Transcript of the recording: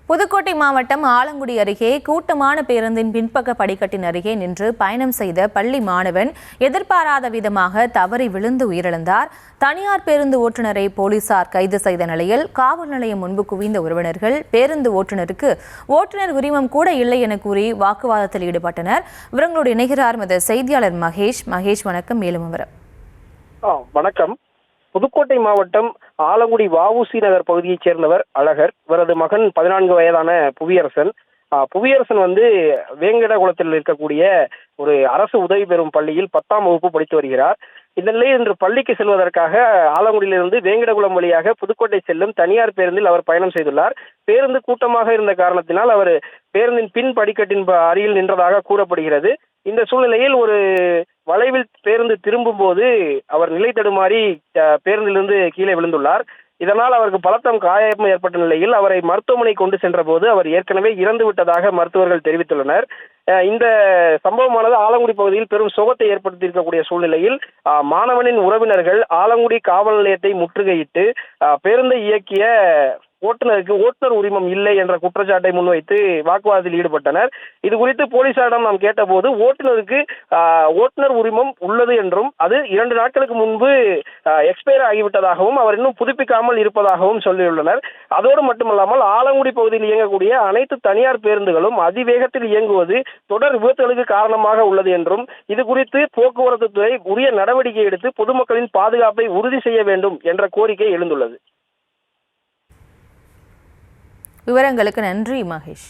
புதுக்கோட்டை மாவட்டம் ஆலங்குடி அருகே கூட்டமான பேருந்தின் பின்பக்க படிக்கட்டின் அருகே நின்று பயணம் செய்த பள்ளி மாணவன் எதிர்பாராத விதமாக தவறி விழுந்து உயிரிழந்தார். தனியார் பேருந்து ஓட்டுநரை போலீசார் கைது செய்த நிலையில் காவல் நிலையம் முன்பு குவிந்த உறவினர்கள் பேருந்து ஓட்டுநருக்கு ஓட்டுநர் உரிமம் கூட இல்லை என கூறி வாக்குவாதத்தில் ஈடுபட்டனர். இவர்களோடு இணைகிறார் செய்தியாளர் மகேஷ். வணக்கம். மேலும் விவரம். வணக்கம். புதுக்கோட்டை மாவட்டம் ஆலங்குடி வஉசி நகர் பகுதியைச் சேர்ந்தவர் அழகர். இவரது மகன் 14 வயதான புவியரசன். புவியரசன் வேங்கடகுளத்தில் இருக்கக்கூடிய ஒரு அரசு உதவி பெறும் பள்ளியில் 10ஆம் வகுப்பு படித்து வருகிறார். இந்த நிலையில் இன்று பள்ளிக்கு செல்வதற்காக ஆலங்குடியிலிருந்து வேங்கடகுளம் வழியாக புதுக்கோட்டை செல்லும் தனியார் பேருந்தில் அவர் பயணம் செய்துள்ளார். பேருந்து கூட்டமாக இருந்த காரணத்தினால் அவர் பேருந்தின் பின் படிக்கட்டின் அருகில் நின்றதாக கூறப்படுகிறது. இந்த சூழ்நிலையில் ஒரு வளைவில் பேருந்து திரும்பும் போது அவர் நிலை தடுமாறி பேருந்திலிருந்து கீழே விழுந்துள்ளார். இதனால் அவருக்கு பலத்த காயம் ஏற்பட்ட நிலையில் அவரை மருத்துவமனை கொண்டு சென்ற போது அவர் ஏற்கனவே இறந்து விட்டதாக மருத்துவர்கள் தெரிவித்துள்ளனர். இந்த சம்பவமானது ஆலங்குடி பகுதியில் பெரும் சோகத்தை ஏற்படுத்தியிருக்கக்கூடிய சூழ்நிலையில் மாணவனின் உறவினர்கள் ஆலங்குடி காவல் நிலையத்தை முற்றுகையிட்டு பேருந்தை இயக்கிய ஓட்டுநருக்கு ஓட்டுநர் உரிமம் இல்லை என்ற குற்றச்சாட்டை முன்வைத்து வாக்குவாதத்தில் ஈடுபட்டனர். இது குறித்து போலீசாரிடம் நாம் கேட்டபோது ஓட்டுநருக்கு ஓட்டுநர் உரிமம் உள்ளது என்றும் அது 2 நாட்களுக்கு முன்பு எக்ஸ்பயர் ஆகிவிட்டதாகவும் அவர் இன்னும் புதுப்பிக்காமல் இருப்பதாகவும் சொல்லியுள்ளனர். அதோடு மட்டுமல்லாமல் ஆலங்குடி பகுதியில் இயங்கக்கூடிய அனைத்து தனியார் பேருந்துகளும் அதிவேகத்தில் இயங்குவது தொடர் விபத்துகளுக்கு காரணமாக உள்ளது என்றும் இது குறித்து போக்குவரத்து துறை உரிய நடவடிக்கை எடுத்து பொதுமக்களின் பாதுகாப்பை உறுதி செய்ய வேண்டும் என்ற கோரிக்கை எழுந்துள்ளது. விவரங்களுக்கு நன்றி மகேஷ்.